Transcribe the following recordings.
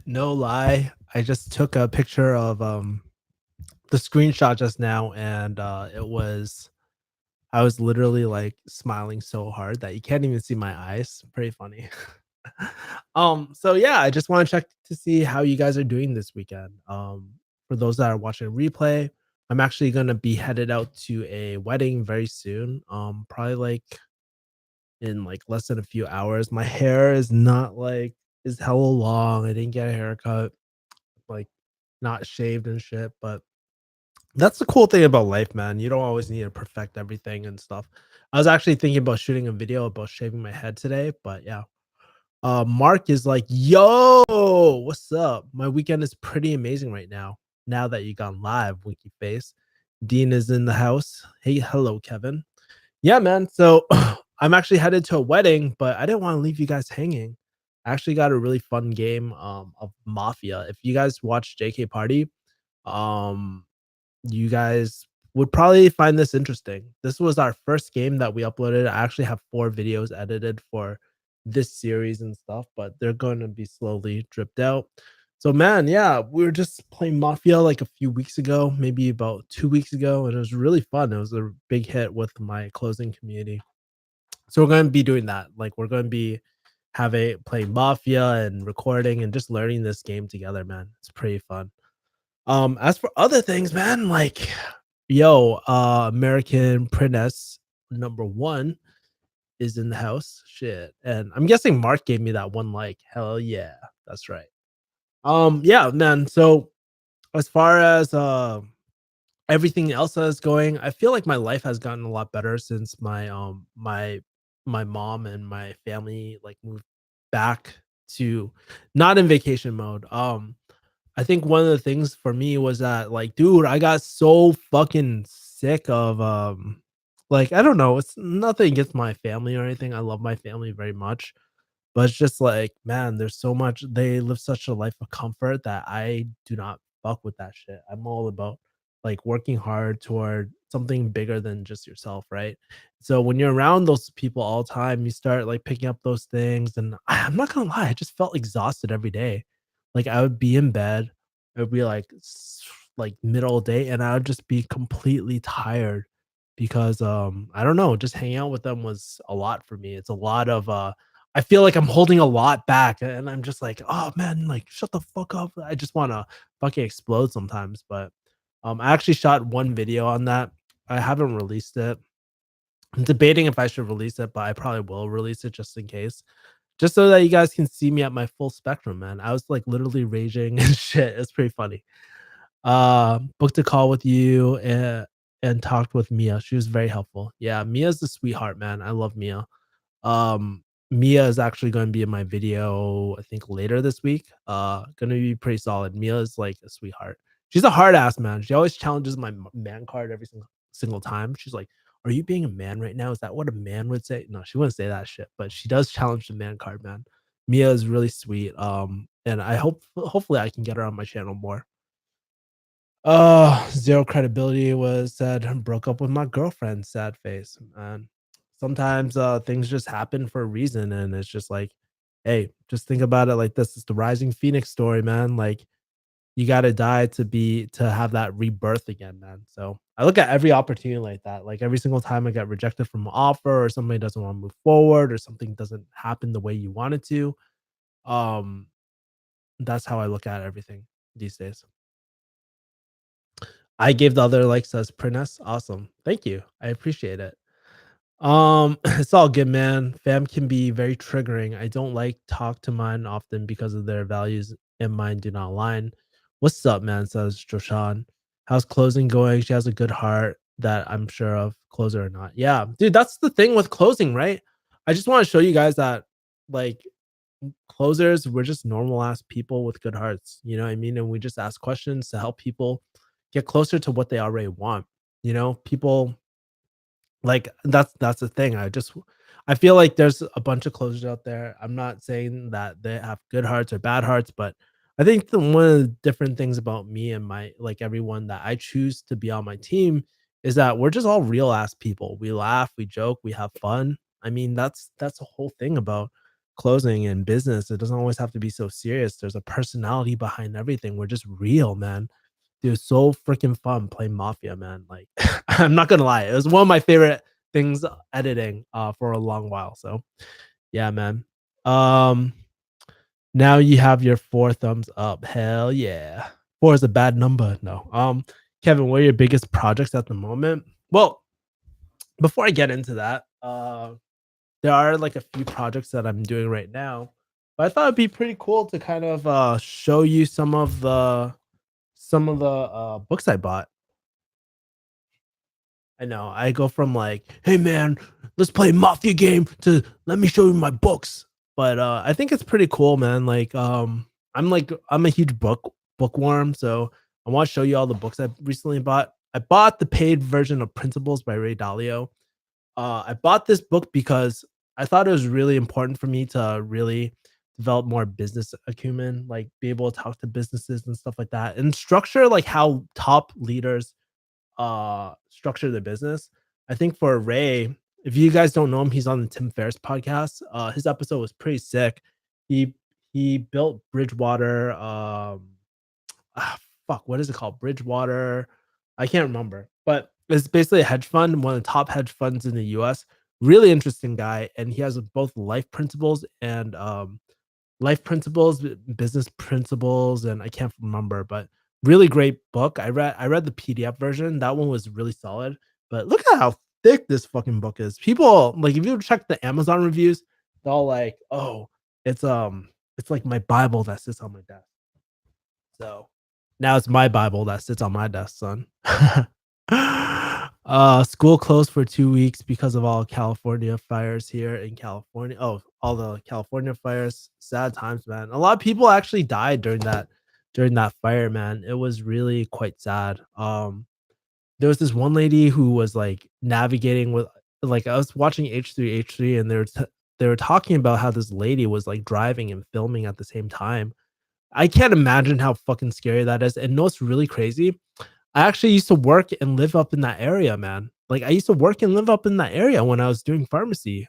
No lie, I just took a picture of, the screenshot just now, and, I was literally, like, smiling so hard that you can't even see my eyes. Pretty funny. So yeah, I just wanna check to see how you guys are doing this weekend. For those that are watching replay, I'm actually gonna be headed out to a wedding very soon, probably, like, in, like, less than a few hours. My hair is not, like is hella long. I didn't get a haircut, like, not shaved and shit, but that's the cool thing about life, man. You don't always need to perfect everything and stuff. I was actually thinking about shooting a video about shaving my head today, but yeah. Mark is like, "Yo, what's up? My weekend is pretty amazing right now. Now that you gone live, winky face." Dean is in the house. Hey, hello, Kevin. Yeah, man. So I'm actually headed to a wedding, but I didn't want to leave you guys hanging. I actually got a really fun game of Mafia. If you guys watch JK Party, um, you guys would probably find this interesting. This was our first game that we uploaded. I actually have 4 videos edited for this series and stuff, but they're going to be slowly dripped out. So, man, yeah, we were just playing Mafia like a few weeks ago, maybe about 2 weeks ago, and it was really fun. It was a big hit with my closing community. So, we're going to be doing that. Like, we're going to be having playing Mafia and recording and just learning this game together, man. It's pretty fun. As for other things, man, like, yo, American Princess number 1 is in the house. Shit. And I'm guessing Mark gave me that one like. Hell yeah. That's right. Yeah, man. So as far as everything else that is going, I feel like my life has gotten a lot better since my mom and my family like moved back to not in vacation mode. I think one of the things for me was that, like, dude, I got so fucking sick of, like, I don't know, it's nothing against my family or anything. I love my family very much, but it's just like, man, there's so much they live such a life of comfort that I do not fuck with that shit. I'm all about, like, working hard toward something bigger than just yourself, right? So when you're around those people all the time, you start, like, picking up those things, and I'm not gonna lie, I just felt exhausted every day. Like, I would be in bed, it would be, like, middle of the day, and I would just be completely tired because, I don't know, just hanging out with them was a lot for me. It's a lot of, I feel like I'm holding a lot back, and I'm just like, "Oh, man, like, shut the fuck up." I just wanna fucking explode sometimes, but, I actually shot 1 video on that. I haven't released it. I'm debating if I should release it, but I probably will release it just in case. Just so that you guys can see me at my full spectrum, man. I was, like, literally raging and shit. It's pretty funny. Booked a call with you, and talked with Mia. She was very helpful. Yeah, Mia's the sweetheart, man. I love Mia. Um, Mia is actually gonna be in my video, I think, later this week. Gonna be pretty solid. Mia is like a sweetheart. She's a hard ass, man. She always challenges my man card every single time. She's like, "Are you being a man right now? Is that what a man would say?" No, she wouldn't say that shit, but she does challenge the man card, man. Mia is really sweet. And I hopefully I can get her on my channel more. Zero credibility was said, broke up with my girlfriend, sad face, man. Sometimes things just happen for a reason, and it's just like, hey, just think about it like this. It's the rising phoenix story, man. Like, you gotta die to have that rebirth again, man. So I look at every opportunity like that. Like every single time I get rejected from an offer or somebody doesn't want to move forward or something doesn't happen the way you want it to. Um, that's how I look at everything these days. I gave the other likes as Printess. Awesome. Thank you. I appreciate it. It's all good, man. Fam can be very triggering. I don't like talk to mine often because of their values and mine do not align. What's up, man? Says Joshan. How's closing going? She has a good heart that I'm sure of, closer or not. Yeah, dude, that's the thing with closing, right? I just want to show you guys that, like, closers, we're just normal ass people with good hearts. You know what I mean? And we just ask questions to help people get closer to what they already want. You know, people like that's the thing. I feel like there's a bunch of closers out there. I'm not saying that they have good hearts or bad hearts, but I think one of the different things about me and my like everyone that I choose to be on my team is that we're just all real ass people. We laugh, we joke, we have fun. I mean, that's the whole thing about closing in business, it doesn't always have to be so serious. There's a personality behind everything. We're just real, man. Dude, it's so freaking fun playing Mafia, man. Like, I'm not gonna lie, it was one of my favorite things editing for a long while. So yeah, man. Um, now you have your 4 thumbs up. Hell yeah. 4 is a bad number. No. Kevin, what are your biggest projects at the moment? Well, before I get into that, there are like a few projects that I'm doing right now. But I thought it'd be pretty cool to kind of show you some of the books I bought. I know. I go from like, "Hey man, let's play mafia game," to "Let me show you my books." But I think it's pretty cool, man. I'm a huge bookworm, so I want to show you all the books I recently bought. I bought the paid version of Principles by Ray Dalio. I bought this book because I thought it was really important for me to really develop more business acumen, like be able to talk to businesses and stuff like that, and structure like how top leaders structure their business. I think for Ray, if you guys don't know him, he's on the Tim Ferriss podcast. His episode was pretty sick. He he built Bridgewater. Fuck, what is it called? Bridgewater. I can't remember, but it's basically a hedge fund, one of the top hedge funds in the U.S. Really interesting guy, and he has both life principles and life principles, business principles, and I can't remember, but really great book. I read the PDF version. That one was really solid. But look at how thick this fucking book is. People like if you check the Amazon reviews, they're all like, "Oh, it's like my Bible that sits on my desk." So now it's my Bible that sits on my desk, son. School closed for 2 weeks because of all California fires here in California. Oh, all the California fires. Sad times, man. A lot of people actually died during that fire, man. It was really quite sad. There was this one lady who was like navigating with like I was watching H3H3 and they were talking about how this lady was like driving and filming at the same time. I can't imagine how fucking scary that is. And know what's really crazy? I actually used to work and live up in that area, man. Like I used to work and live up in that area when I was doing pharmacy.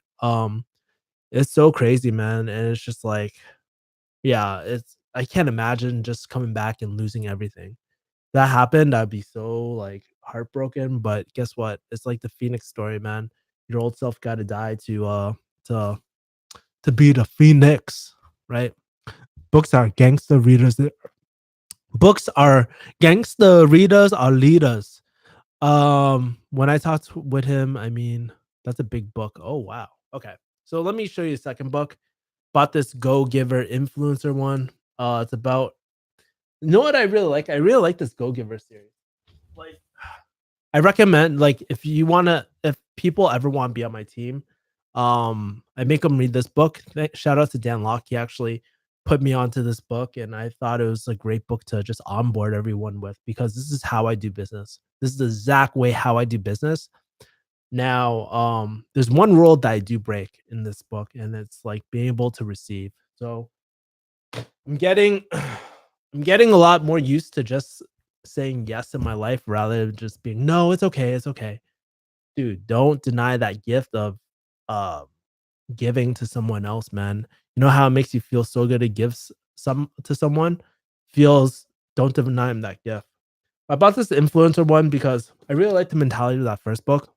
It's so crazy, man. And it's just like, yeah, it's I can't imagine just coming back and losing everything. That happened, I'd be so like heartbroken. But guess what? It's like the Phoenix story, man. Your old self gotta die to to be the Phoenix, right? Books are gangster readers. Books are gangster readers are leaders. When I talked with him, I mean, that's a big book. Oh wow. Okay. So let me show you a second book. Bought this Go Giver influencer one. It's about you know what I really like? I really like this Go Giver series. Like I recommend like if people ever want to be on my team, I make them read this book. Shout out to Dan Locke. He actually put me onto this book and I thought it was a great book to just onboard everyone with because this is how I do business. This is the exact way how I do business. Now, there's one rule that I do break in this book, and it's like being able to receive. So I'm getting I'm getting a lot more used to just saying yes in my life rather than just being no, it's okay, it's okay. Dude, don't deny that gift of uh giving to someone else, man. You know how it makes you feel so good to give some to someone? Feels don't deny him that gift. I bought this influencer one because I really like the mentality of that first book.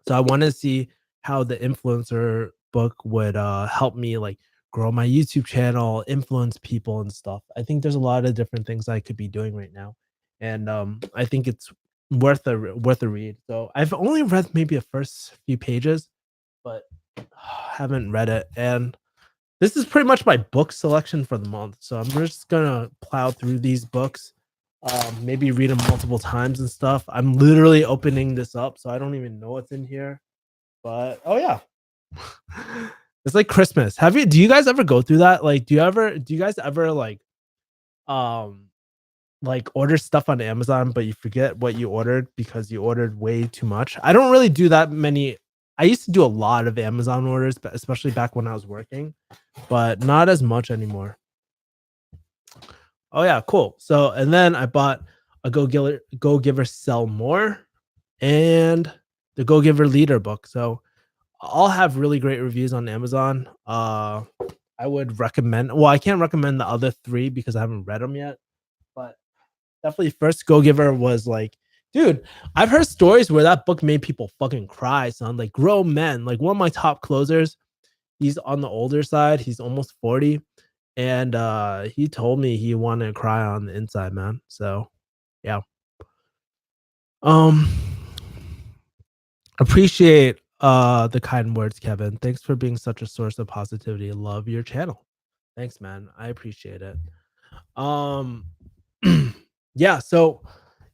So I want to see how the influencer book would help me like grow my YouTube channel, influence people and stuff. I think there's a lot of different things I could be doing right now. And I think it's worth a read. So I've only read maybe the first few pages, but haven't read it. And this is pretty much my book selection for the month. So I'm just gonna plow through these books, maybe read them multiple times and stuff. I'm literally opening this up, so I don't even know what's in here. But oh yeah, it's like Christmas. Do you guys ever go through that? Like, do you guys ever um like order stuff on Amazon, but you forget what you ordered because you ordered way too much? I don't really do that many. I used to do a lot of Amazon orders, but especially back when I was working, but not as much anymore. Oh yeah, cool. So and then I bought a Go Giver Sell More and the Go Giver Leader book. So all have really great reviews on Amazon. I would recommend well, I can't recommend the other 3 because I haven't read them yet, but definitely First Go Giver was like dude, I've heard stories where that book made people fucking cry, son, like grown men. Like one of my top closers, he's on the older side, he's almost 40, and he told me he wanted to cry on the inside, man. So, yeah. Um Appreciate the kind words, Kevin. Thanks for being such a source of positivity. Love your channel. Thanks, man. I appreciate it. Um yeah, so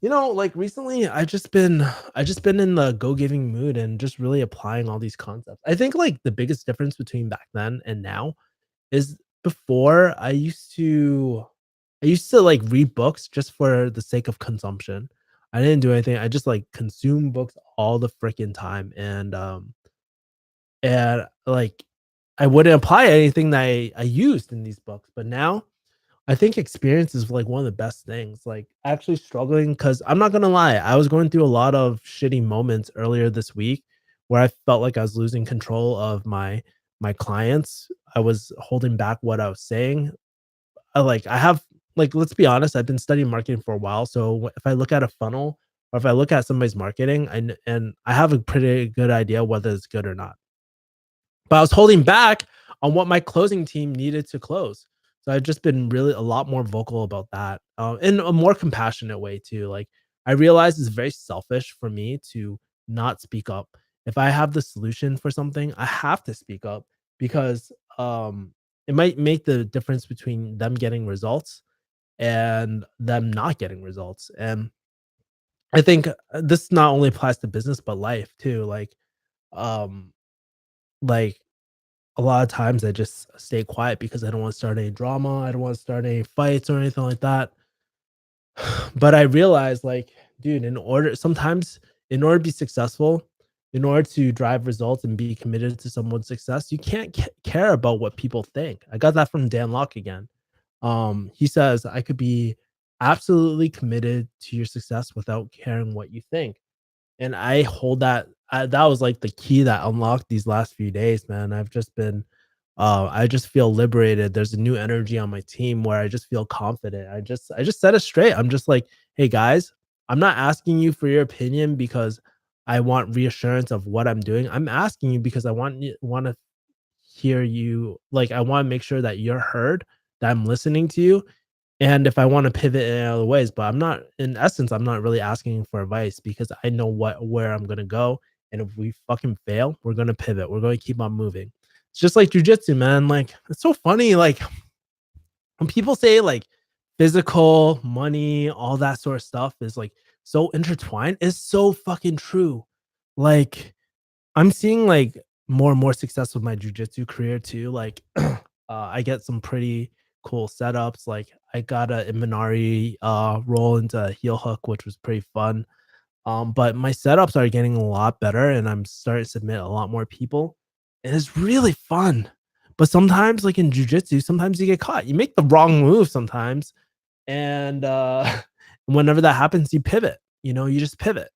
like recently I just been in the go giving mood and just really applying all these concepts. I think like the biggest difference between back then and now is before I used to like read books just for the sake of consumption. I didn't do anything. I just like consume books all the freaking time and like I wouldn't apply anything that I used in these books. But now I think experience is like one of the best things. Like actually struggling because I'm not gonna lie, I was going through a lot of shitty moments earlier this week where I felt like I was losing control of my clients. I was holding back what I was saying. I have like let's be honest, I've been studying marketing for a while. So if I look at a funnel or if I look at somebody's marketing, and I have a pretty good idea whether it's good or not. But I was holding back on what my closing team needed to close. So I've just been really a lot more vocal about that, in a more compassionate way too. Like I realize it's very selfish for me to not speak up. If I have the solution for something, I have to speak up because it might make the difference between them getting results and them not getting results. And I think this not only applies to business but life too. Um, like a lot of times I just stay quiet because I don't want to start any drama. I don't want to start any fights or anything like that. But I realized, like, dude, in order to be successful, in order to drive results and be committed to someone's success, you can't care about what people think. I got that from Dan Locke again. He says, I could be absolutely committed to your success without caring what you think. And I hold that that was, like, the key that unlocked these last few days, man. I just feel liberated. There's a new energy on my team where I just feel confident. I just set it straight. I'm just like, "Hey, guys, I'm not asking you for your opinion because I want reassurance of what I'm doing. I'm asking you because I wanna hear you like, I wanna make sure that you're heard, that I'm listening to you, and if I wanna pivot in other ways, but in essence, I'm not really asking for advice because I know where I'm gonna go, and if we fucking fail, we're gonna pivot, we're gonna keep on moving. It's just like jujitsu, man, like, it's so funny, like, when people say, like, physical, money, all that sort of stuff is, like, so intertwined, it's so fucking true. Like, I'm seeing, like, more and more success with my jujitsu career too, like, I get some pretty cool setups, like, I got a Imanari, roll into a heel hook, which was pretty fun, but my setups are getting a lot better, and I'm starting to submit a lot more people, and it's really fun, but sometimes, like, in jujitsu, sometimes you get caught, you make the wrong move sometimes, and, whenever that happens, you pivot, you just pivot.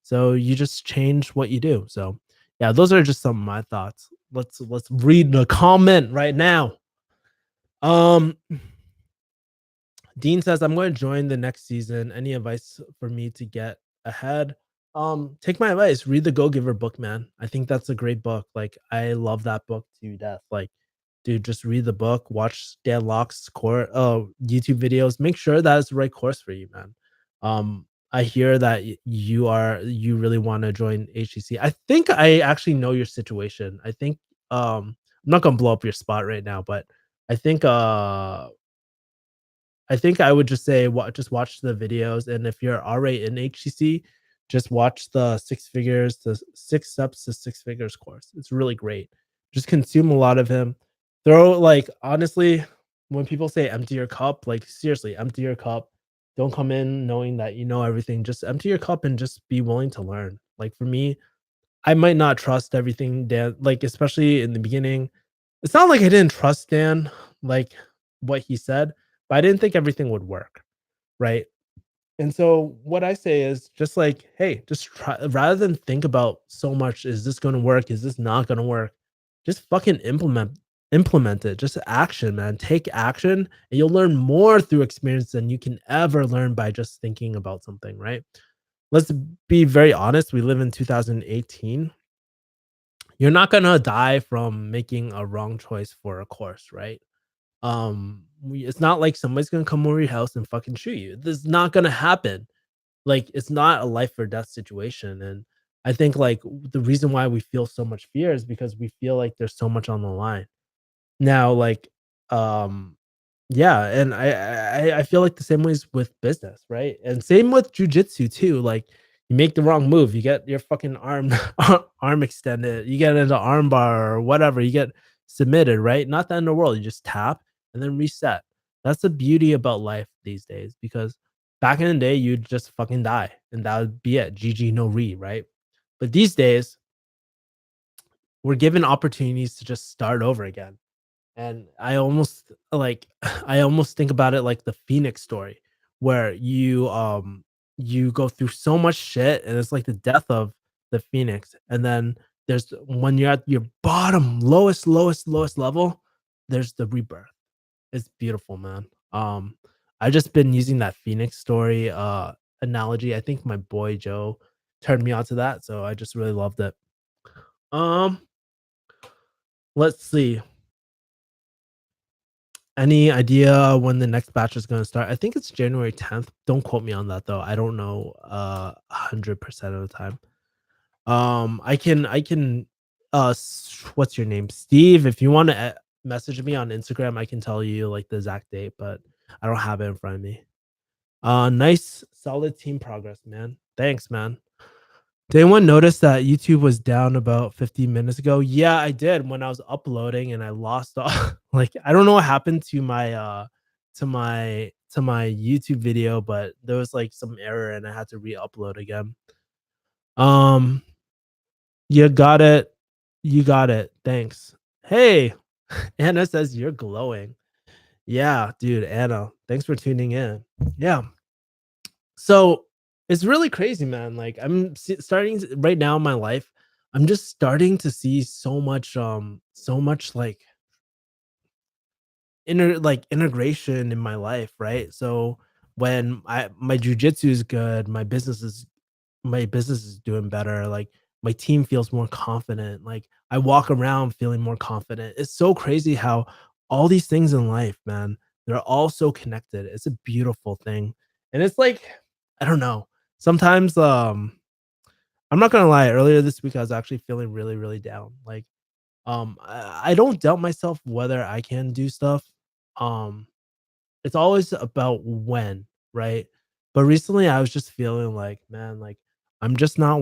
So you just change what you do. So yeah, those are just some of my thoughts. Let's read the comment right now. Um Dean says I'm going to join the next season. Any advice for me to get ahead? Take my advice, read the Go Giver book, man. I think that's a great book. Like I love that book to death. Like dude, just read the book, watch Dan Locke's YouTube videos. Make sure that it's the right course for you, man. I hear that you really want to join HCC. I think I actually know your situation. I think I'm not gonna blow up your spot right now, but I think I think I would just say just watch the videos, and if you're already in HCC, just watch the 6 steps to six figures course. It's really great. Just consume a lot of him. Honestly, when people say empty your cup, like seriously, empty your cup. Don't come in knowing that you know everything. Just empty your cup and just be willing to learn. Like for me, I might not trust everything Dan, like especially in the beginning. It's not like I didn't trust Dan, like what he said, but I didn't think everything would work, right? And so what I say is just like, hey, just try rather than think about so much, is this gonna work? Is this not gonna work? Just fucking implement it. Just action, man. Take action and you'll learn more through experience than you can ever learn by just thinking about something, right? Let's be very honest. We live in 2018. You're not gonna die from making a wrong choice for a course, right? It's not like somebody's gonna come over your house and fucking shoot you. This is not gonna happen. Like, it's not a life or death situation, and I think, like, the reason why we feel so much fear is because we feel like there's so much on the line. Now, like, um, yeah, and I feel like the same ways with business, right? And same with jujitsu too. Like, you make the wrong move, you get your fucking arm arm extended, you get into armbar or whatever, you get submitted, right? Not the end of the world. You just tap and then reset. That's the beauty about life these days because back in the day, you'd just fucking die and that would be it. GG no re, right? But these days, we're given opportunities to just start over again. And I almost like I almost think about it like the Phoenix story where you go through so much shit and it's like the death of the Phoenix. And then there's when you're at your bottom, lowest level, there's the rebirth. It's beautiful, man. I just been using that Phoenix story analogy. I think my boy Joe turned me on to that, so I just really loved it. Um, let's see. Any idea when the next batch is gonna start? I think it's January 10th. Don't quote me on that though. I don't know 100% of the time. I can what's your name? Steve, if you want to message me on Instagram, I can tell you like the exact date, but I don't have it in front of me. Nice solid team progress, man. Thanks, man. Did anyone notice that YouTube was down about 15 minutes ago? Yeah, I did when I was uploading and I lost all like I don't know what happened to my YouTube video, but there was like some error and I had to re-upload again. Um you got it. You got it. Thanks. Hey, Anna says you're glowing. Yeah, dude, Anna, thanks for tuning in. Yeah. So, it's really crazy, man, like, starting to right now in my life, I'm just starting to see so much, like, integration in my life, right? So, when my jujitsu is good, my business is doing better, like, my team feels more confident, like, I walk around feeling more confident. It's so crazy how all these things in life, man, they're all so connected. It's a beautiful thing, and it's like, I don't know, sometimes, I'm not gonna lie, earlier this week, I was actually feeling really, really down, like, I don't doubt myself whether I can do stuff, um it's always about when, right? But recently I was just feeling like, man, like I'm just not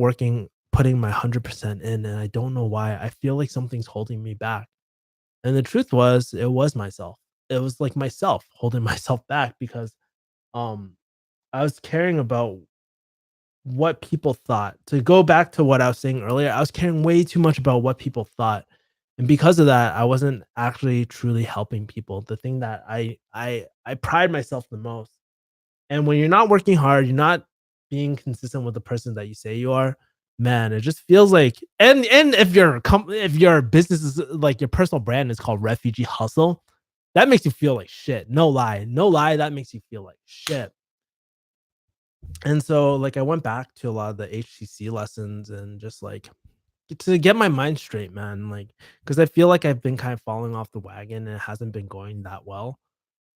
putting my 100% in and I don't know why. I feel like something's holding me back. And the truth was it was myself. It was like myself holding myself back because um I was caring about what people thought. To go back to what I was saying earlier, I was caring way too much about what people thought. And because of that, I wasn't actually truly helping people. The thing that I pride myself the most. And when you're not working hard, you're not being consistent with the person that you say you are, man, it just feels like and if your business is like your personal brand is called Refugee Hustle, that makes you feel like shit. No lie. No lie, that makes you feel like shit. And so like I went back to a lot of the HCC lessons and just like to get my mind straight, man. Like, because I feel like I've been kind of falling off the wagon and it hasn't been going that well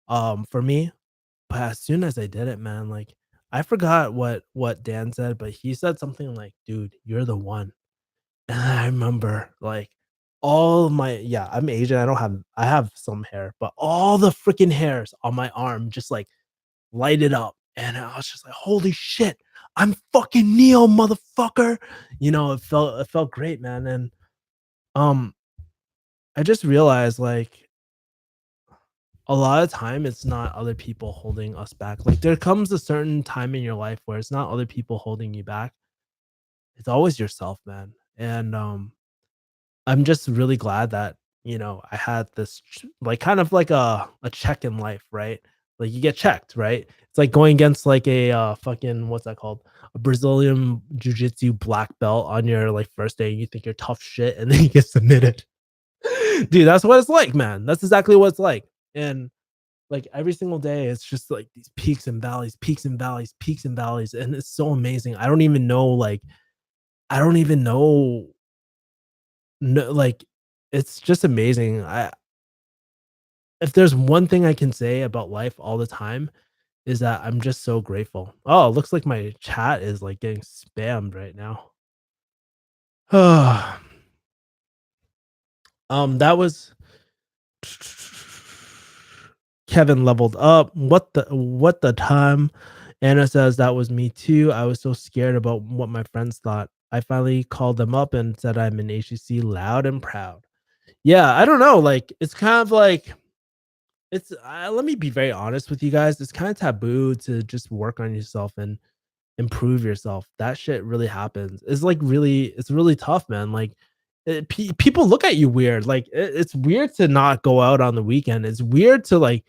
for me. But as soon as I did it, man, like I forgot what Dan said, but he said something like, "Dude, you're the one." And I remember like all of my yeah, I'm Asian. I have some hair, but all the freaking hairs on my arm just like lighted up. And I was just like, "Holy shit, I'm fucking Neo, motherfucker." It felt great, man. And um I just realized like a lot of time it's not other people holding us back. Like there comes a certain time in your life where it's not other people holding you back. It's always yourself, man. And I'm just really glad that, I had this like kind of like a check in life, right? Like you get checked, right? It's like going against like a fucking what's that called? A Brazilian jiu-jitsu black belt on your like first day and you think you're tough shit and then you get submitted. Dude, that's what it's like, man. That's exactly what it's like. And like every single day, it's just like these peaks and valleys, peaks and valleys, peaks and valleys. And it's so amazing. I don't even know, like, I don't even know, no, like, it's just amazing. If there's one thing I can say about life all the time, is that I'm just so grateful. Oh, it looks like my chat is like getting spammed right now. That was Kevin leveled up. What the time? Anna says that was me too. I was so scared about what my friends thought. I finally called them up and said I'm in HCC loud and proud. Yeah, I don't know. Like it's kind of like it's let me be very honest with you guys. It's kind of taboo to just work on yourself and improve yourself. That shit really happens. It's like it's really tough, man. Like people look at you weird. Like it's weird to not go out on the weekend. It's weird to like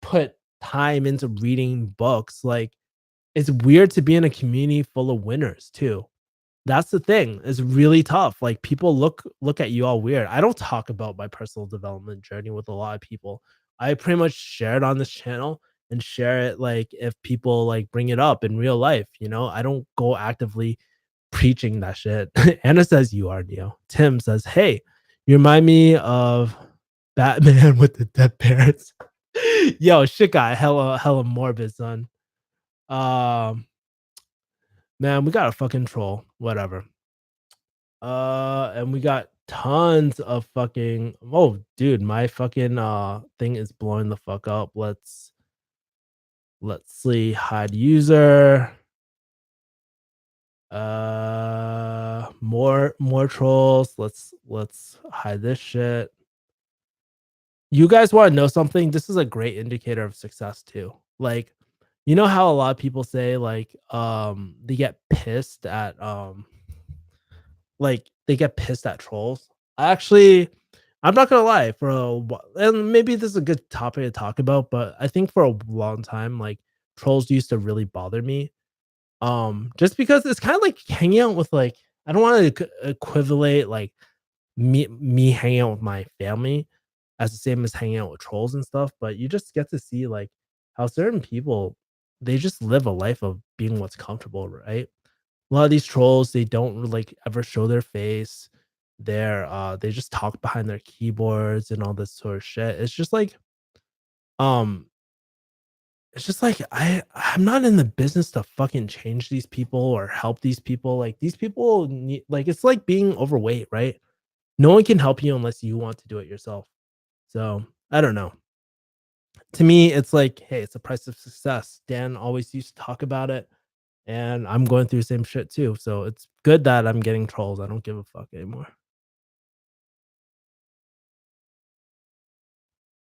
put time into reading books. Like it's weird to be in a community full of winners too. That's the thing. It's really tough. Like people look at you all weird. I don't talk about my personal development journey with a lot of people. I pretty much share it on this channel and share it like if people like bring it up in real life, you know? I don't go actively preaching that shit. Anna says you are Neo. Tim says, "Hey, you remind me of Batman with the dead parents." Yo, shit got hella morbid, son. Um, man, we got a fucking troll. Whatever. And we got tons of fucking oh, dude, my fucking thing is blowing the fuck up. Let's see, hide user. More trolls. Let's hide this shit. You guys want to know something? This is a great indicator of success too. Like, you know how a lot of people say like they get pissed at they get pissed at trolls. I'm not gonna lie, and maybe this is a good topic to talk about, but I think for a long time, like trolls used to really bother me. Just because it's kind of like hanging out with like I don't want to equivalent like me hanging out with my family as the same as hanging out with trolls and stuff, but you just get to see like how certain people they just live a life of being what's comfortable, right? A lot of these trolls, they don't like ever show their face. They just talk behind their keyboards and all this sort of shit. Um it's just like I'm not in the business to fucking change these people or help these people. Like these people need like it's like being overweight, right? No one can help you unless you want to do it yourself. So, I don't know. To me, it's like, hey, it's a price of success. Dan always used to talk about it, and I'm going through the same shit too. So it's good that I'm getting trolls. I don't give a fuck anymore.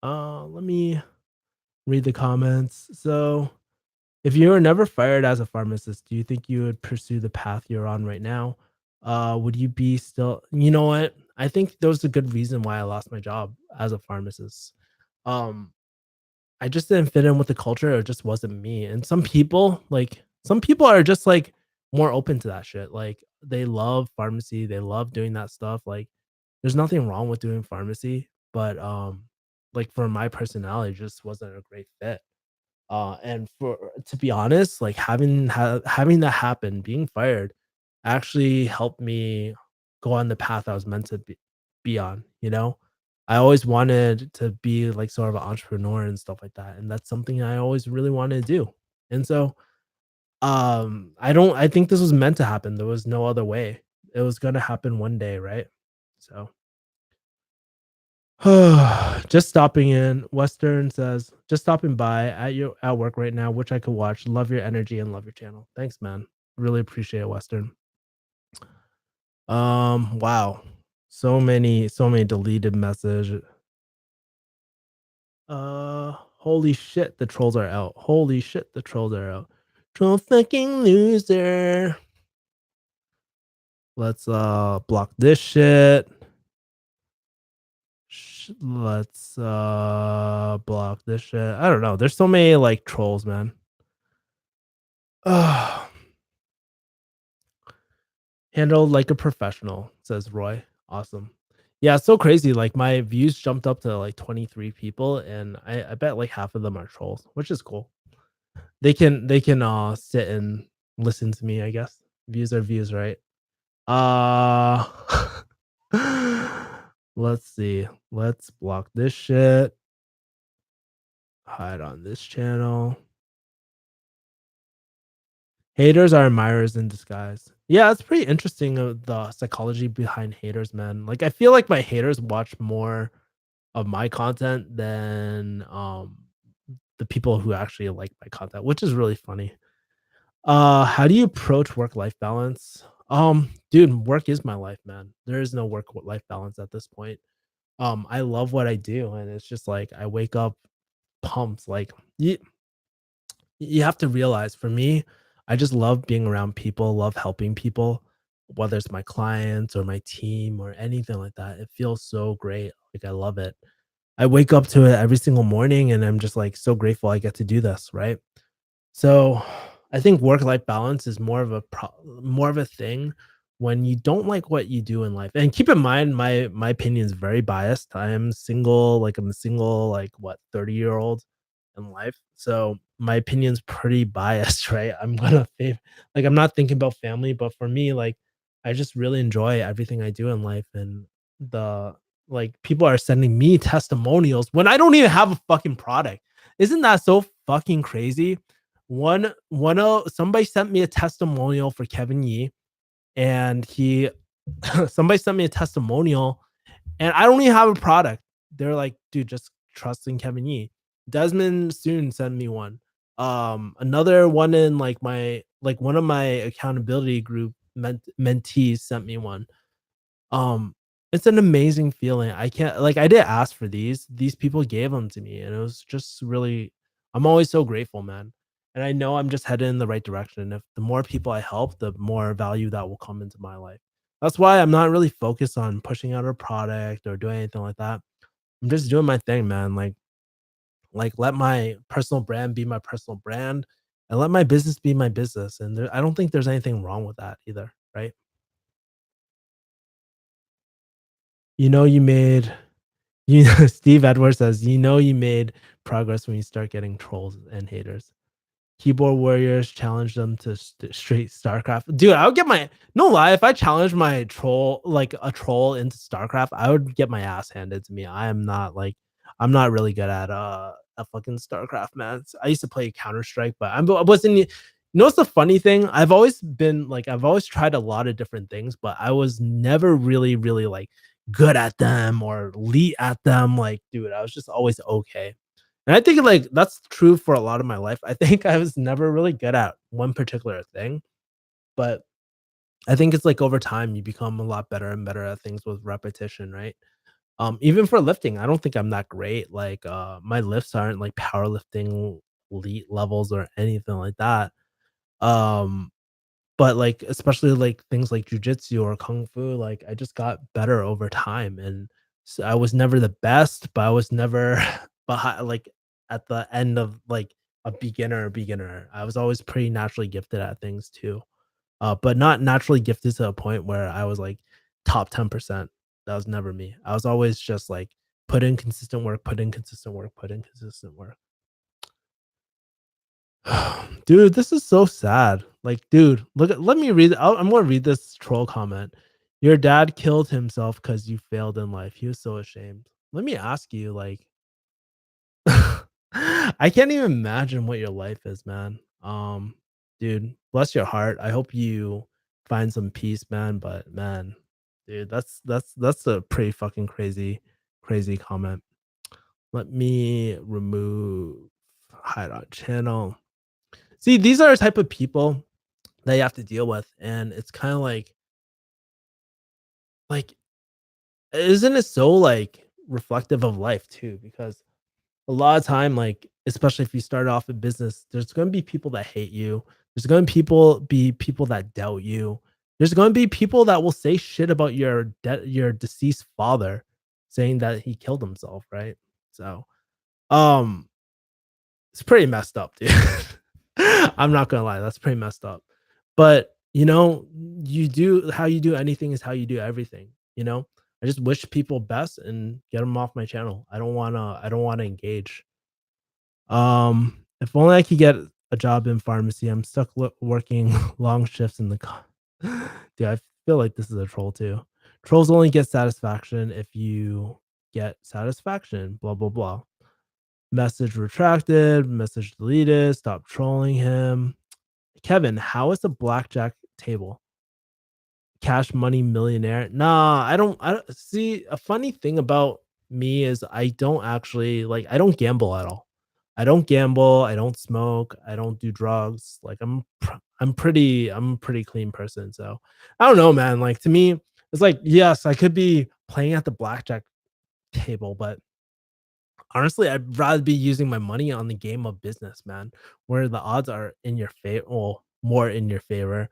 Let me read the comments. So, if you were never fired as a pharmacist, do you think you would pursue the path you're on right now? Would you be still, you know what? I think there was a good reason why I lost my job as a pharmacist. Um, I just didn't fit in with the culture. It just wasn't me. And some people are just like more open to that shit. Like they love pharmacy, they love doing that stuff. Like there's nothing wrong with doing pharmacy, but like for my personality, it just wasn't a great fit. And for to be honest, like having that happen, being fired, actually helped me go on the path I was meant to be on. You know, I always wanted to be like sort of an entrepreneur and stuff like that, and that's something I always really wanted to do. And so, I don't. I think this was meant to happen. There was no other way. It was gonna happen one day, right? So. Just stopping in. Western says, just stopping by at work right now, which I could watch. Love your energy and love your channel. Thanks, man. Really appreciate it, Western. Wow. So many deleted message. Holy shit, the trolls are out. Holy shit, the trolls are out. Troll fucking loser. Let's block this shit. Let's block this shit. I don't know. There's so many like trolls, man. Ugh. Handled like a professional, says Roy. Awesome. Yeah, it's so crazy. Like my views jumped up to like 23 people, and I bet like half of them are trolls, which is cool. They can sit and listen to me, I guess. Views are views, right? Uh let's see. Let's block this shit. Hide on this channel. Haters are admirers in disguise. Yeah, it's pretty interesting the psychology behind haters, man. Like I feel like my haters watch more of my content than the people who actually like my content, which is really funny. How do you approach work-life balance? Dude, work is my life, man. There is no work-life balance at this point. I love what I do, and it's just like I wake up pumped. Like you have to realize for me, I just love being around people, love helping people, whether it's my clients or my team or anything like that. It feels so great. Like I love it. I wake up to it every single morning and I'm just like so grateful I get to do this, right? So I think work life balance is more of a thing when you don't like what you do in life. And keep in mind my opinion is very biased. I am single, like I'm a single like what 30-year-old in life. So my opinion's pretty biased, right? Like I'm not thinking about family, but for me like I just really enjoy everything I do in life and the like people are sending me testimonials when I don't even have a fucking product. Isn't that so fucking crazy? One of somebody sent me a testimonial for Kevin Yee, and he somebody sent me a testimonial, and I don't even have a product. They're like, dude, just trust in Kevin Yee. Desmond soon sent me one. Another one in like one of my accountability group mentees sent me one. Um, it's an amazing feeling. I can't like I didn't ask for these. These people gave them to me, and it was just really I'm always so grateful, man. And I know I'm just headed in the right direction. If the more people I help, the more value that will come into my life. That's why I'm not really focused on pushing out a product or doing anything like that. I'm just doing my thing, man. Like let my personal brand be my personal brand and let my business be my business. And I don't think there's anything wrong with that either, right? You know you made You know, Steve Edwards says, "You know you made progress when you start getting trolls and haters." Keyboard warriors challenge them to straight StarCraft. Dude, I would get my no lie. If I challenge my troll like a troll into StarCraft, I would get my ass handed to me. I'm not really good at a fucking StarCraft, man. I used to play Counter Strike, but I wasn't. You know what's the funny thing? I've always tried a lot of different things, but I was never really like good at them or elite at them. Like, dude, I was just always okay. And I think like that's true for a lot of my life. I think I was never really good at one particular thing, but I think it's like over time you become a lot better and better at things with repetition, right? Even for lifting, I don't think I'm that great. Like my lifts aren't like powerlifting elite levels or anything like that. Um but, like, especially, like, things like jujitsu or kung fu, like, I just got better over time, and I was never the best, but I was never like, at the end of, like, a beginner. I was always pretty naturally gifted at things too, but not naturally gifted to a point where I was, like, top 10%. That was never me. I was always just, like, put in consistent work, put in consistent work, put in consistent work. Dude, this is so sad. Like, dude, let me read. I'm gonna read this troll comment. Your dad killed himself because you failed in life. He was so ashamed. Let me ask you, like, I can't even imagine what your life is, man. Dude, bless your heart. I hope you find some peace, man. But man, dude, that's a pretty fucking crazy comment. Let me remove hide on channel. See, these are the type of people that you have to deal with, and it's kinda like, isn't it so, like, reflective of life too? Because a lot of time, like, especially if you start off a business, there's gonna be people that hate you. There's gonna be people that doubt you. There's gonna be people that will say shit about your deceased father, saying that he killed himself, right? So Um, it's pretty messed up, dude. I'm not gonna lie, that's pretty messed up. But, you do how you do anything is how you do everything, you know? I just wish people best and get them off my channel. I don't wanna engage. If only I could get a job in pharmacy. I'm stuck working long shifts in the dude, I feel like this is a troll too. Trolls only get satisfaction if you get satisfaction, blah, blah, blah. Message retracted, message deleted, stop trolling him. Kevin, how is a blackjack table? Cash Money Millionaire? Nah, I don't see, a funny thing about me is I don't actually like, I don't gamble at all. I don't gamble, I don't smoke, I don't do drugs. Like, I'm a pretty clean person, so I don't know, man. Like, to me, it's like, yes, I could be playing at the blackjack table, but honestly, I'd rather be using my money on the game of business, man, where the odds are in your favor, well, more in your favor.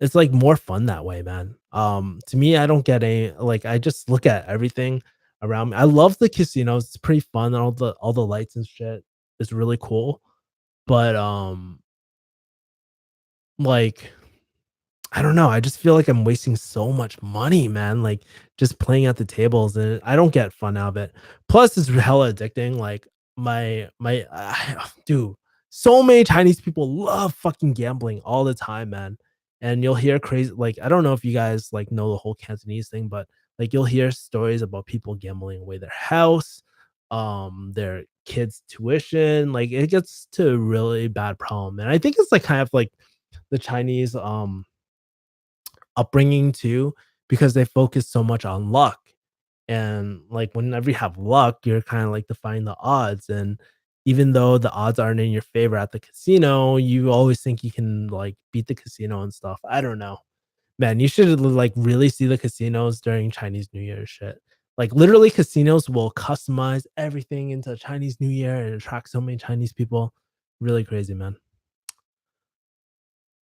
It's, like, more fun that way, man. To me, I don't get any, like, I just look at everything around me. I love the casinos, it's pretty fun, all the lights and shit is really cool, but, like, I don't know, I just feel like I'm wasting so much money, man, like, just playing at the tables, and I don't get fun out of it. Plus, it's hella addicting, like, dude, so many Chinese people love fucking gambling all the time, man, and you'll hear crazy, like, I don't know if you guys, like, know the whole Cantonese thing, but, like, you'll hear stories about people gambling away their house, their kids' tuition, like, it gets to a really bad problem, and I think it's, like, kind of like the Chinese, upbringing too, because they focus so much on luck. And like whenever you have luck, you're kind of like defying the odds. And even though the odds aren't in your favor at the casino, you always think you can like beat the casino and stuff. I don't know. Man, you should like really see the casinos during Chinese New Year shit. Like literally casinos will customize everything into Chinese New Year and attract so many Chinese people. Really crazy, man.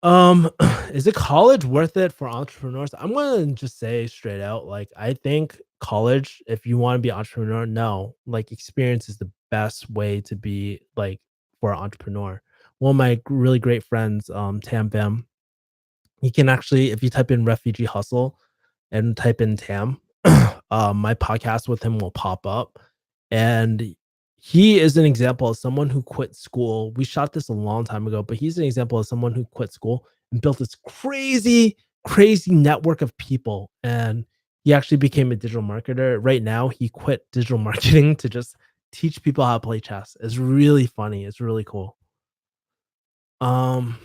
Um, is it college worth it for entrepreneurs? I'm gonna just say straight out, like, I think college, if you wanna be an entrepreneur, no, like, experience is the best way to be, like, for an entrepreneur. One of my really great friends, Tam Bam, he can actually, if you type in refugee hustle and type in Tam, my podcast with him will pop up. And he is an example of someone who quit school. We shot this a long time ago, but he's an example of someone who quit school and built this crazy, crazy network of people. And he actually became a digital marketer. Right now, he quit digital marketing to just teach people how to play chess. It's really funny. It's really cool. Um,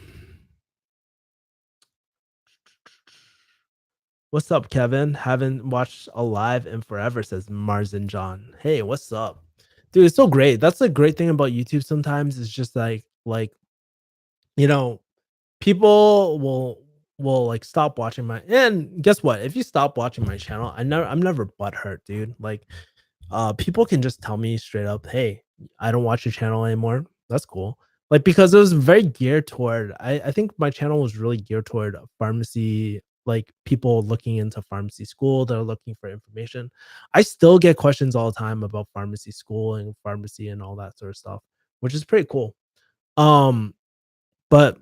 What's up, Kevin? Haven't watched Alive in forever, says Marzin John. Hey, what's up? Dude, it's so great. That's the great thing about YouTube sometimes. It's just like, you know, people will like stop watching my, and guess what? If you stop watching my channel, I'm never butthurt, dude. Like people can just tell me straight up, "Hey, I don't watch your channel anymore." That's cool. Like because it was very geared toward, I think my channel was really geared toward pharmacy, like people looking into pharmacy school that are looking for information. I still get questions all the time about pharmacy school and pharmacy and all that sort of stuff, which is pretty cool. Um, but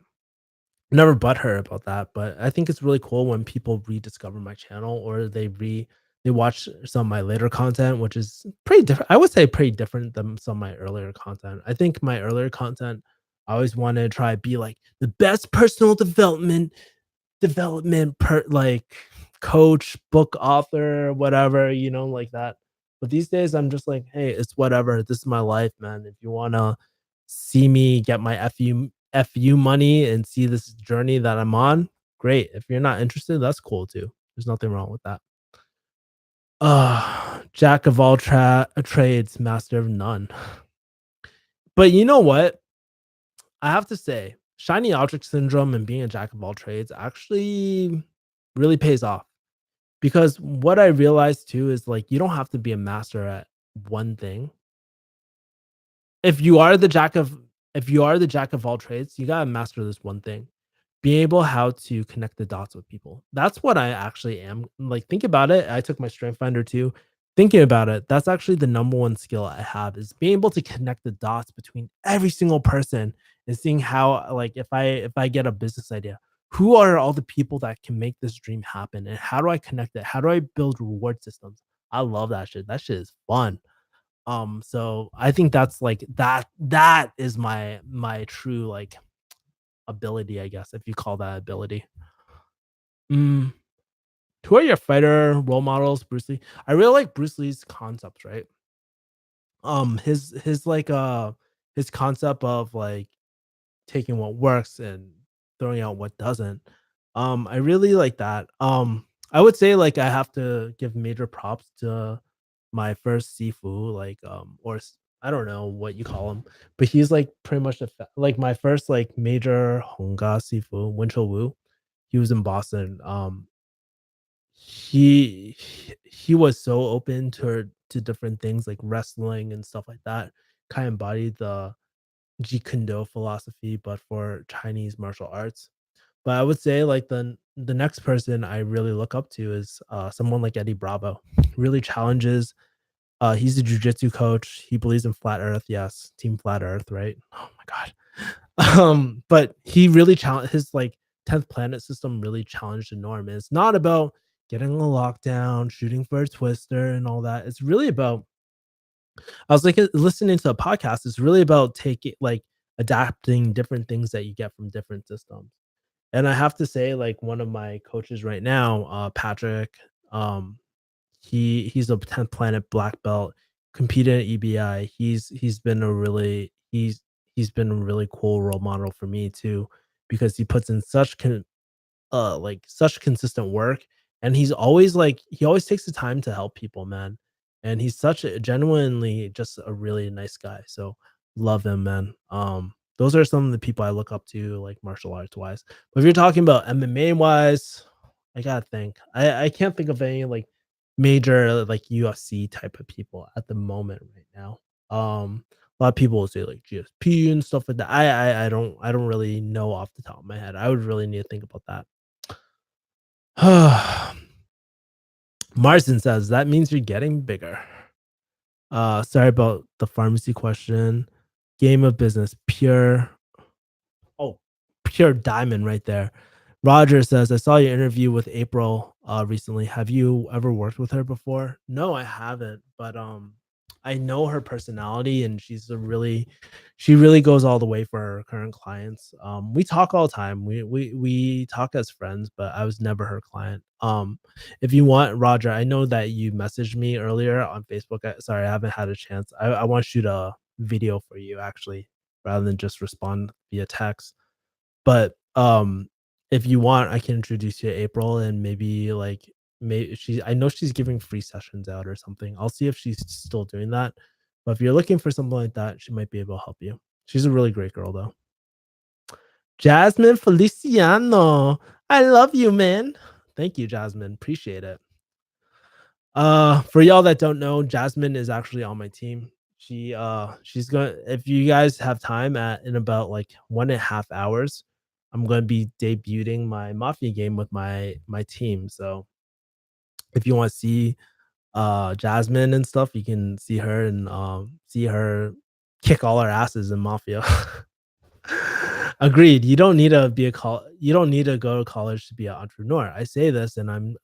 never butthurt about that, but I think it's really cool when people rediscover my channel or they watch some of my later content, which is pretty different. I would say pretty different than some of my earlier content. I think my earlier content, I always wanted to try to be like the best personal development per like coach, book author, whatever, like that. But these days I'm just like, hey, it's whatever. This is my life, man. If you wanna see me get my FU money and see this journey that I'm on, great. If you're not interested, that's cool too. There's nothing wrong with that. Jack of all trades, master of none. But you know what? I have to say, shiny object syndrome and being a jack of all trades actually really pays off. Because what I realized too is like you don't have to be a master at one thing. If you are the jack of if you are the jack of all trades, you gotta master this one thing. Being able how to connect the dots with people. That's what I actually am. Like think about it. I took my strength finder too. thinking about it, that's actually the number one skill I have is being able to connect the dots between every single person and seeing how like if I get a business idea, who are all the people that can make this dream happen and how do I connect it? How do I build reward systems? I love that shit. That shit is fun. So I think that's like that is my true like ability, I guess, if you call that ability. Mm, who are your fighter role models, Bruce Lee? I really like Bruce Lee's concepts, right? His like his concept of like taking what works and throwing out what doesn't. I really like that. I would say like I have to give major props to my first Sifu, like I don't know what you call him, but he's like pretty much like my first like major Honga Sifu, Winchell Wu. He was in Boston. He was so open to different things like wrestling and stuff like that. Kind of embodied the Jeet Kune Do philosophy, but for Chinese martial arts. But I would say like the next person I really look up to is someone like Eddie Bravo. Really challenges. He's a jujitsu coach. He believes in flat Earth. Yes, Team Flat Earth, right? Oh my god. But he really challenged his like 10th planet system really challenged the norm. And it's not about getting a lockdown, shooting for a twister, and all that. It's really about I was like listening to a podcast. It's really about taking like adapting different things that you get from different systems. And I have to say, like one of my coaches right now, Patrick, um, he's a 10th planet black belt, competed at EBI. He's been a really he's been a really cool role model for me too, because he puts in like such consistent work and he's always like he always takes the time to help people, man. And he's such a genuinely just a really nice guy. So love him, man. Those are some of the people I look up to like martial arts wise. But if you're talking about MMA wise, I gotta think. I can't think of any like major like UFC type of people at the moment right now. A lot of people will say like GSP and stuff like that. I don't really know off the top of my head. I would really need to think about that. Marsden says, "That means you're getting bigger." Sorry about the pharmacy question. Game of business, oh, pure diamond right there. Roger says, "I saw your interview with April, recently. Have you ever worked with her before?" No, I haven't, but, I know her personality, and she really goes all the way for her current clients. We talk all the time. We talk as friends, but I was never her client. If you want, Roger, I know that you messaged me earlier on Facebook. Sorry, I haven't had a chance. I want to shoot a video for you actually, rather than just respond via text. But, if you want, I can introduce you to April and maybe, like, I know she's giving free sessions out or something. I'll see if she's still doing that. But if you're looking for something like that, she might be able to help you. She's a really great girl, though. Jasmine Feliciano, I love you, man. Thank you, Jasmine. Appreciate it. For y'all that don't know, Jasmine is actually on my team. She's gonna if you guys have time in about like 1.5 hours, I'm gonna be debuting my Mafia game with my team. So if you want to see Jasmine and stuff, you can see her and see her kick all our asses in Mafia. Agreed. You don't need to go to college to be an entrepreneur. I say this and I'm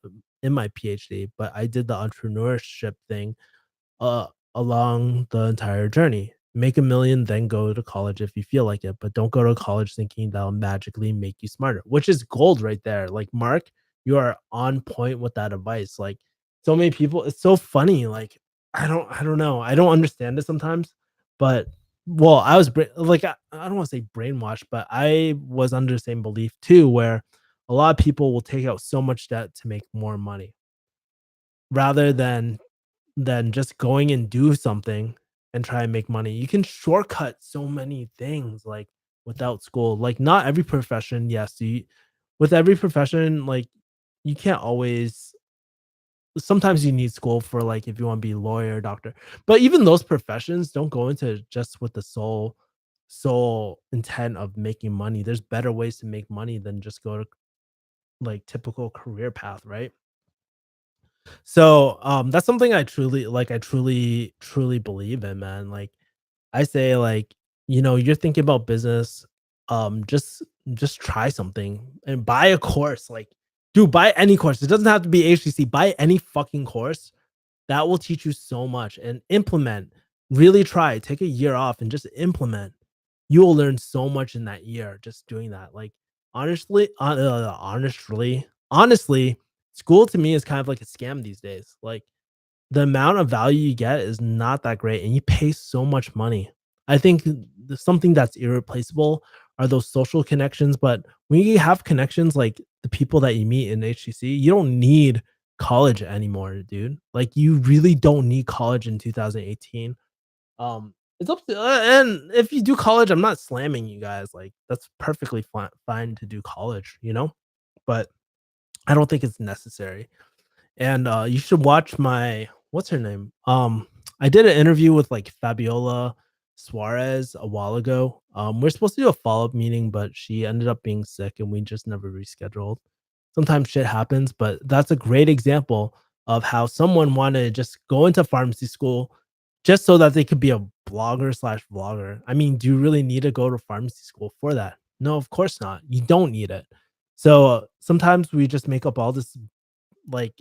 in my PhD, but I did the entrepreneurship thing uh, along the entire journey. Make a million, then go to college if you feel like it, but don't go to college thinking that'll magically make you smarter, which is gold right there. Like Mark, you are on point with that advice. Like so many people, it's so funny. Like I don't know. I don't understand it sometimes, but well, like I don't want to say brainwashed, but I was under the same belief too, where a lot of people will take out so much debt to make more money rather than just going and do something and try and make money. You can shortcut so many things like without school. Like not every profession, yes, with every profession, like you can't always sometimes you need school for like if you want to be a lawyer, doctor. But even those professions don't go into just with the sole intent of making money. There's better ways to make money than just go to like typical career path, right? So, that's something I truly like, I truly believe in, man. Like, I say, like, you're thinking about business, just try something and buy a course. Like, dude, buy any course. It doesn't have to be HTC. Buy any fucking course that will teach you so much and implement. Really try. Take a year off and just implement. You will learn so much in that year just doing that. Like, honestly, school to me is kind of like a scam these days. Like, the amount of value you get is not that great, and you pay so much money. I think something that's irreplaceable are those social connections, but when you have connections like the people that you meet in HCC, you don't need college anymore, dude. Like, you really don't need college in 2018. It's up to and if you do college, I'm not slamming you guys. Like, that's perfectly fine to do college, but I don't think it's necessary. And, you should watch my what's her name? I did an interview with, like, Fabiola Suarez a while ago. We're supposed to do a follow-up meeting, but she ended up being sick, and we just never rescheduled. Sometimes shit happens, but that's a great example of how someone wanted to just go into pharmacy school just so that they could be a blogger/vlogger. I mean, do you really need to go to pharmacy school for that? No, of course not. You don't need it. So, sometimes we just make up all this, like,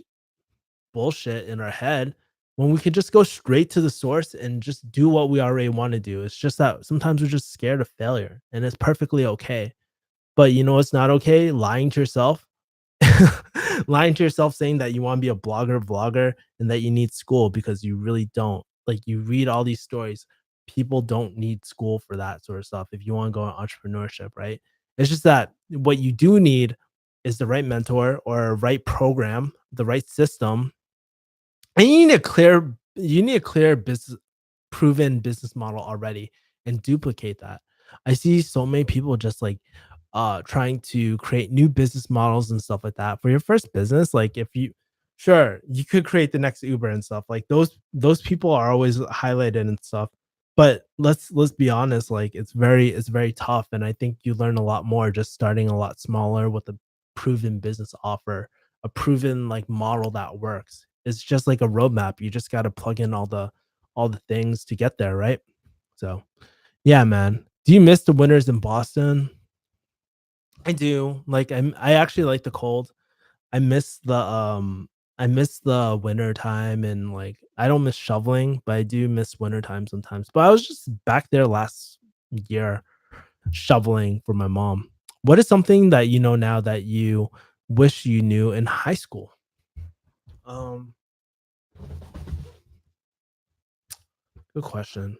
bullshit in our head when we could just go straight to the source and just do what we already want to do. It's just that sometimes we're just scared of failure and it's perfectly okay. But you know it's not okay? Lying to yourself. Lying to yourself saying that you want to be a blogger, vlogger, and that you need school because you really don't. Like, you read all these stories. People don't need school for that sort of stuff if you want to go in entrepreneurship, right? It's just that what you do need is the right mentor or a right program, the right system, and you need a clear business proven business model already and duplicate that. I see so many people just like trying to create new business models and stuff like that. For your first business, like if you sure, you could create the next Uber and stuff. Like those people are always highlighted and stuff. But let's be honest, like it's very tough. And I think you learn a lot more just starting a lot smaller with a proven business offer, a proven like model that works. It's just like a roadmap. You just gotta plug in all the things to get there, right? So, yeah, man. Do you miss the winters in Boston? I do. Like, I actually like the cold. I miss the winter time and, like, I don't miss shoveling, but I do miss winter time sometimes. But I was just back there last year shoveling for my mom. What is something that you know now that you wish you knew in high school? Um, Good question.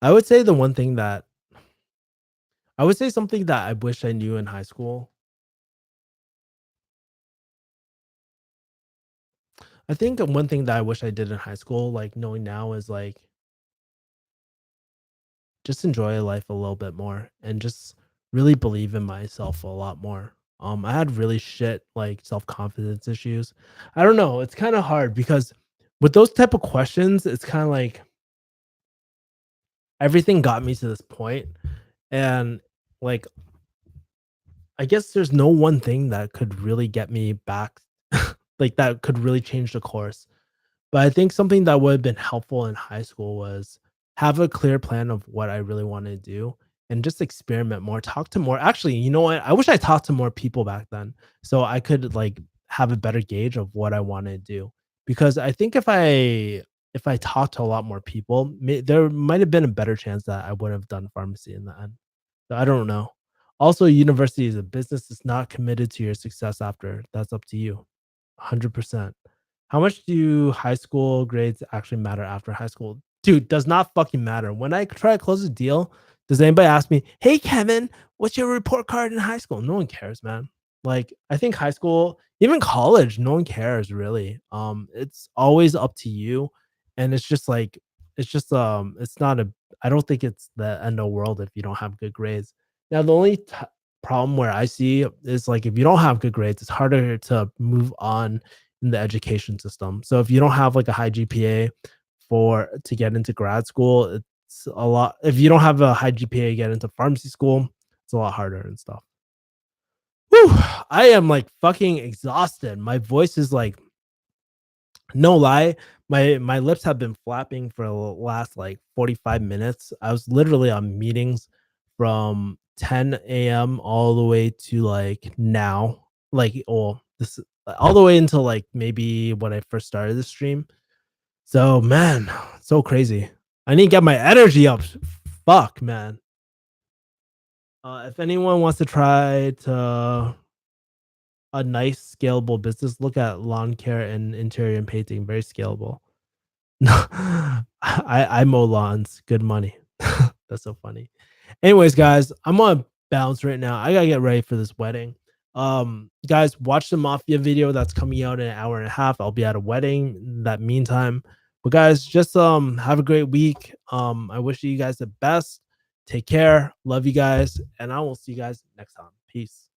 I would say the one thing that I would say something that I wish I knew in high school. I think one thing that I wish I did in high school, like knowing now, is like just enjoy life a little bit more and just really believe in myself a lot more. I had really shit like self confidence issues. I don't know. It's kind of hard because with those type of questions, it's kind of like everything got me to this point, and like I guess there's no one thing that could really get me back, like that could really change the course. But I think something that would have been helpful in high school was have a clear plan of what I really want to do and just experiment more, talk to more. Actually, you know what? I wish I talked to more people back then so I could like have a better gauge of what I want to do. Because I think if I talked to a lot more people, there might have been a better chance that I would have done pharmacy in the end. So I don't know. Also, university is a business that's not committed to your success after. That's up to you. 100%. How much do high school grades actually matter after high school? Dude, does not fucking matter. When I try to close a deal, does anybody ask me, "Hey Kevin, what's your report card in high school?" No one cares, man. Like, I think high school, even college, no one cares really. It's always up to you, and it's not a. I don't think it's the end of the world if you don't have good grades. Now, the only problem where I see is like if you don't have good grades, it's harder to move on in the education system. So if you don't have like a high GPA for to get into grad school, it's a lot. If you don't have a high GPA to get into pharmacy school, it's a lot harder and stuff. Whew, I am like fucking exhausted. My voice is like no lie, my lips have been flapping for the last like 45 minutes. I was literally on meetings from 10 a.m. all the way to like now. Like, oh, this all the way until like maybe when I first started the stream. So man, so crazy. I need to get my energy up. Fuck, man. If anyone wants to try to a nice scalable business, look at lawn care and interior and painting. Very scalable. No, I mow lawns. Good money. That's so funny. Anyways, guys, I'm on bounce right now. I gotta get ready for this wedding. Guys, watch the Mafia video that's coming out in an hour and a half. I'll be at a wedding in that meantime. But guys, just have a great week. I wish you guys the best. Take care. Love you guys, and I will see you guys next time. Peace.